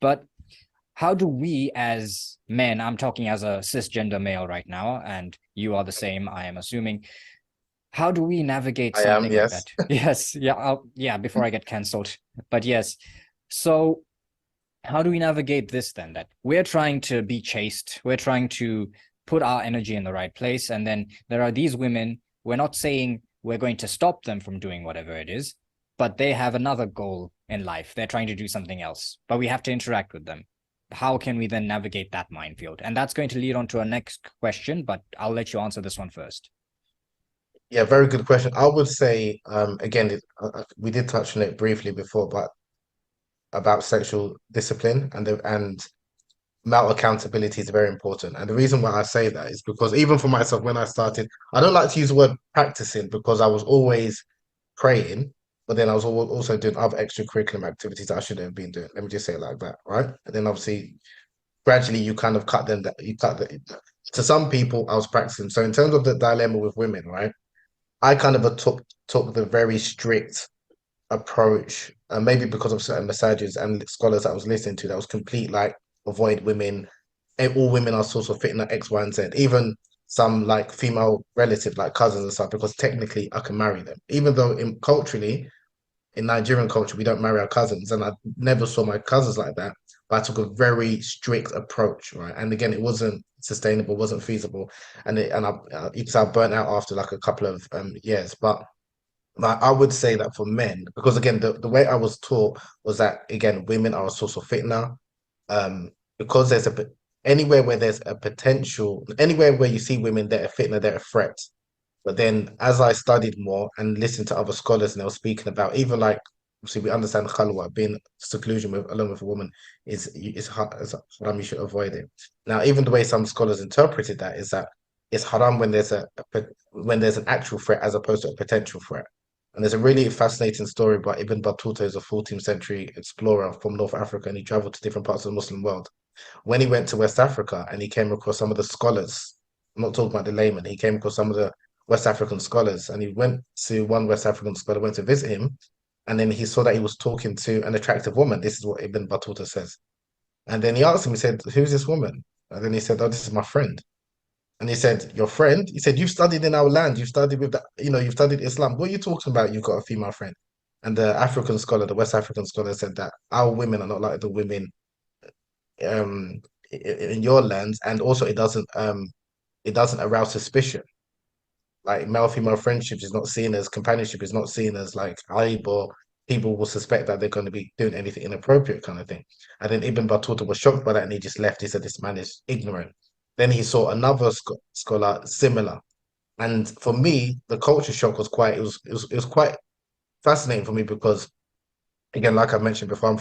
But how do we as men, I'm talking as a cisgender male right now, and you are the same, I am assuming, how do we navigate I am, something like yes. that? Yes, yeah, yeah, before I get cancelled. But yes, so how do we navigate this then? That we're trying to be chaste, we're trying to put our energy in the right place, and then there are these women. We're not saying we're going to stop them from doing whatever it is, but they have another goal in life. They're trying to do something else, but we have to interact with them. How can we then navigate that minefield? And that's going to lead on to our next question, but I'll let you answer this one first. Yeah, very good question. I would say, again, we did touch on it briefly before, but about sexual discipline and male accountability is very important. And the reason why I say that is because even for myself, when I started, I don't like to use the word practicing because I was always praying, but then I was also doing other extracurricular activities that I shouldn't have been doing. Let me just say it like that, right? And then obviously, gradually, you kind of cut them. That you cut the, to some people, I was practicing. So in terms of the dilemma with women, right? I kind of took the very strict approach, maybe because of certain massages and scholars that I was listening to, that was complete like avoid women, all women are sort of fitting at X, Y, and Z. Even some like female relatives, like cousins and stuff, because technically I can marry them. Even though culturally, in Nigerian culture, we don't marry our cousins, and I never saw my cousins like that. But I took a very strict approach, right? And again, it wasn't sustainable, wasn't feasible, and because I burnt out after like a couple of years. But like I would say that for men, because again, the way I was taught was that again, women are a source of fitna. Because anywhere where there's a potential, anywhere where you see women, they're a fitna, they're a threat. But then as I studied more and listened to other scholars and they were speaking about even like obviously we understand khalwa being seclusion with along with a woman is haram, you should avoid it. Now, even the way some scholars interpreted that is that it's haram when when there's an actual threat as opposed to a potential threat. And there's a really fascinating story about Ibn Battuta, is a 14th century explorer from North Africa, and he traveled to different parts of the Muslim world. When he went to West Africa and he came across some of the scholars, I'm not talking about the layman, he came across some of the West African scholars, and he went to one West African scholar, went to visit him, and then he saw that he was talking to an attractive woman. This is what Ibn Battuta says. And then he asked him, he said, "Who's this woman?" And then he said, "Oh, this is my friend." And he said, "Your friend?" He said, "You've studied in our land. You've studied with that, you've studied Islam. What are you talking about? You've got a female friend." And the African scholar, the West African scholar, said that our women are not like the women um in your lands, and also it doesn't arouse suspicion. Like male female friendships is not seen as companionship, is not seen as like aib, or people will suspect that they're going to be doing anything inappropriate kind of thing. And then Ibn Battuta was shocked by that and he just left. He said this man is ignorant. Then he saw another scholar similar. And for me, the culture shock was quite, it was quite fascinating for me because again, like I mentioned before,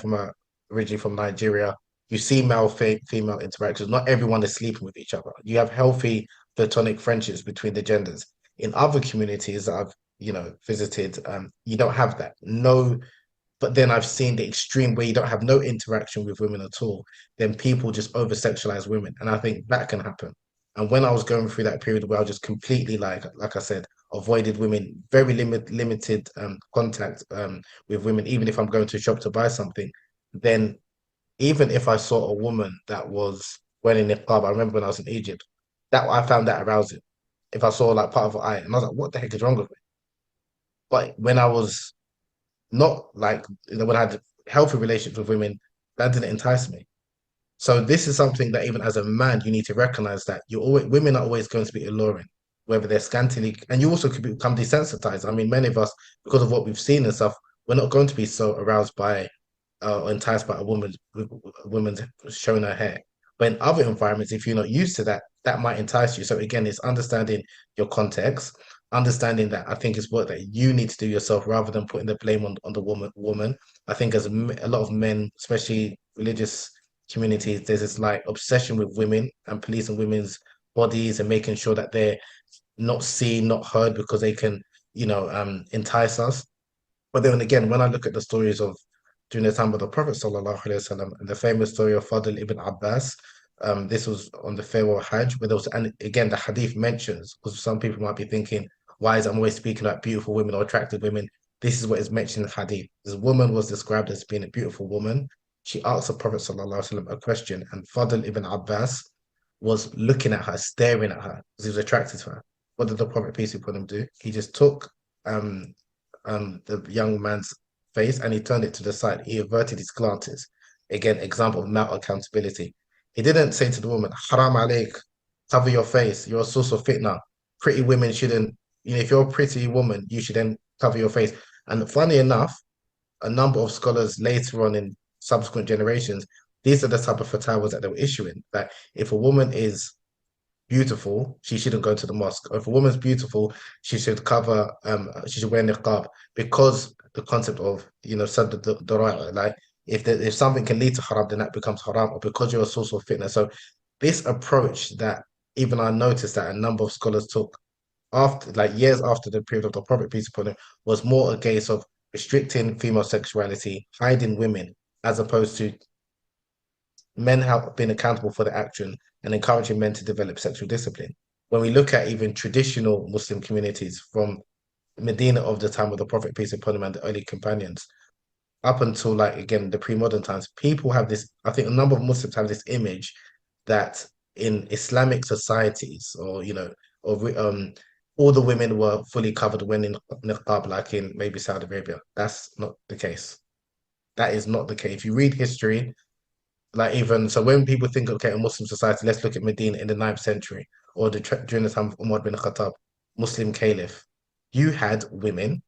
originally from Nigeria. You see male female interactions. Not everyone is sleeping with each other. You have healthy platonic friendships between the genders. In other communities that I've visited, you don't have that. No, but then I've seen the extreme where you don't have no interaction with women at all. Then people just over sexualize women, and I think that can happen. And when I was going through that period where I just completely like I said, avoided women, very limited contact with women, even if I'm going to a shop to buy something, then even if I saw a woman that was wearing niqab, I remember when I was in Egypt, that I found that arousing. If I saw like part of her eye, and I was like, what the heck is wrong with me? But when I was not like, when I had healthy relationships with women, that didn't entice me. So this is something that even as a man, you need to recognize that women are always going to be alluring, whether they're scantily, and you also could become desensitized. I mean, many of us, because of what we've seen and stuff, we're not going to be so aroused by or enticed by a woman showing her hair. But in other environments, if you're not used to that, that might entice you. So again, it's understanding your context, understanding that I think it's work that you need to do yourself rather than putting the blame on the woman. I think as a lot of men, especially religious communities, there's this like obsession with women and policing women's bodies and making sure that they're not seen, not heard because they can, entice us. But then again, when I look at the stories of during the time of the Prophet Sallallahu Alaihi Wasallam and the famous story of Fadl ibn Abbas, this was on the farewell Hajj, where there was, and again, the hadith mentions, because some people might be thinking, why is I'm always speaking about beautiful women or attractive women? This is what is mentioned in the hadith. This woman was described as being a beautiful woman. she asked the Prophet ﷺ a question, and Fadl ibn Abbas was looking at her, staring at her, because he was attracted to her. What did the Prophet, peace be upon him, do? He just took um the young man's face and he turned it to the side. He averted his glances. Again, example of accountability. He didn't say to the woman, Haram alaik, cover your face. You're a source of fitna. Pretty women shouldn't, if you're a pretty woman, you should then cover your face. And funny enough, a number of scholars later on in subsequent generations, these are the type of fatwas that they were issuing. That if a woman is beautiful, she shouldn't go to the mosque. Or if a woman's beautiful, she should she should wear niqab, because the concept of, sadd the like if something can lead to haram, then that becomes haram, or because you're a source of fitness. So this approach that even I noticed that a number of scholars took after, like years after the period of the Prophet, peace upon him, was more a case of restricting female sexuality, hiding women, as opposed to men have been accountable for the action and encouraging men to develop sexual discipline. When we look at even traditional Muslim communities from Medina of the time of the Prophet, peace upon him, and the early companions, up until like again the pre-modern times, people have this. I think a number of Muslims have this image that in Islamic societies, or or all the women were fully covered when in niqab, like in maybe Saudi Arabia. That's not the case. That is not the case. If you read history, like even so, when people think, okay, a Muslim society, let's look at Medina in the 9th century, or during the time of Umar bin Khattab, Muslim caliph. You had women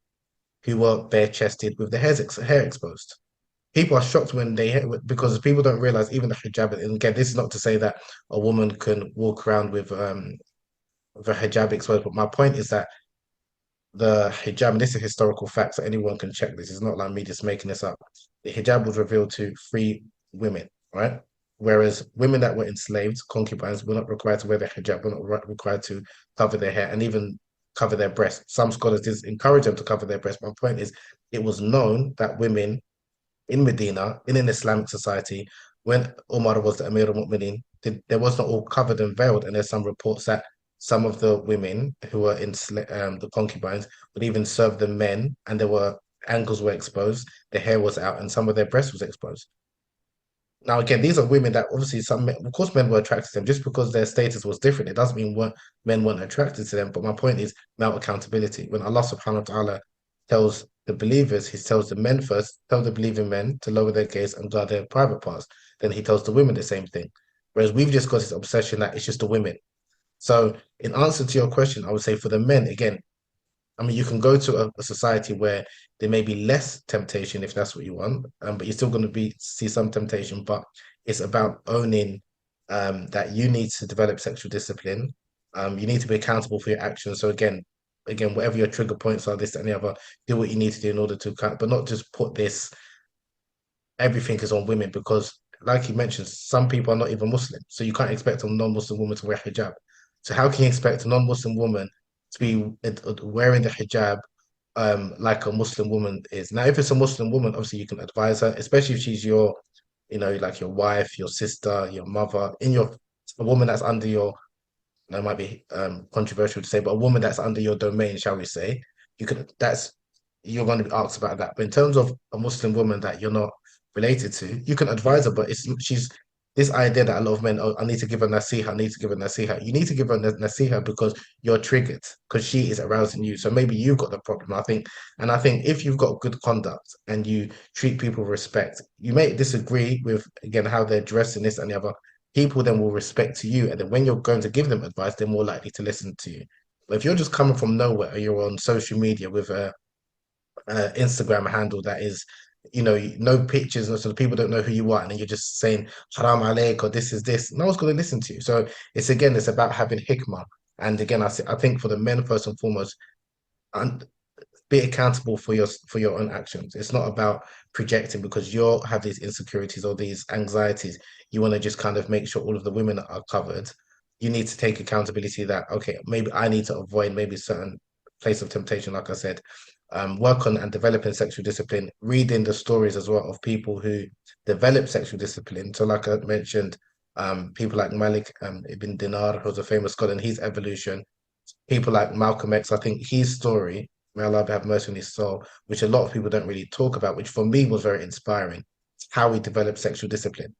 who were bare chested with their hair exposed. People are shocked when because people don't realize even the hijab. And again, this is not to say that a woman can walk around with a hijab exposed, but my point is that the hijab, and this is historical facts, so anyone can check this. It's not like me just making this up. The hijab was revealed to free women, right? Whereas women that were enslaved, concubines, were not required to wear the hijab, were not required to cover their hair and even cover their breasts. Some scholars did encourage them to cover their breasts. My point is, it was known that women in Medina, in an Islamic society, when Umar was the Amir al-Mu'minin, there was not all covered and veiled. And there's some reports that some of the women who were in the concubines would even serve the men, and there were ankles were exposed, their hair was out, and some of their breasts was exposed. Now, again, these are women that obviously some men, of course, men were attracted to them just because their status was different. It doesn't mean men weren't attracted to them. But my point is about accountability. When Allah subhanahu wa ta'ala tells the believers, he tells the men first, tell the believing men to lower their gaze and guard their private parts. Then he tells the women the same thing. Whereas we've just got this obsession that it's just the women. So, in answer to your question, I would say for the men, again, I mean, you can go to a society where there may be less temptation if that's what you want, but you're still going to see some temptation. But it's about owning that you need to develop sexual discipline. You need to be accountable for your actions. So again, whatever your trigger points are, this and the other, do what you need to do in order to count, but not just put this everything is on women, because, like you mentioned, some people are not even Muslim, so you can't expect a non-Muslim woman to wear hijab. So how can you expect a non-Muslim woman to be wearing the hijab like a Muslim woman is? Now, if it's a Muslim woman, obviously you can advise her, especially if she's your, like your wife, your sister, your mother, a woman that's under your, that might be controversial to say, but a woman that's under your domain, shall we say, you're going to be asked about that. But in terms of a Muslim woman that you're not related to, you can advise her, but she's this idea that a lot of men, oh, I need to give her nasiha, I need to give her nasiha. You need to give her nasiha because you're triggered, because she is arousing you. So maybe you've got the problem. I think if you've got good conduct and you treat people with respect, you may disagree with, again, how they're dressed and this and the other. People then will respect to you. And then when you're going to give them advice, they're more likely to listen to you. But if you're just coming from nowhere, or you're on social media with a Instagram handle that is, no pictures, so the people don't know who you are, and then you're just saying haram alaik or this is this, no one's going to listen to you. So it's about having hikmah. And again, I think for the men first and foremost, and be accountable for your own actions. It's not about projecting because you have these insecurities or these anxieties. You want to just kind of make sure all of the women are covered. You need to take accountability that, okay, maybe I need to avoid maybe certain place of temptation, like I said. Work on and developing sexual discipline, reading the stories as well of people who develop sexual discipline. So, like I mentioned, people like Malik ibn Dinar, who's a famous scholar, and his evolution. People like Malcolm X, I think his story, may Allah have mercy on his soul, which a lot of people don't really talk about, which for me was very inspiring. how we develop sexual discipline.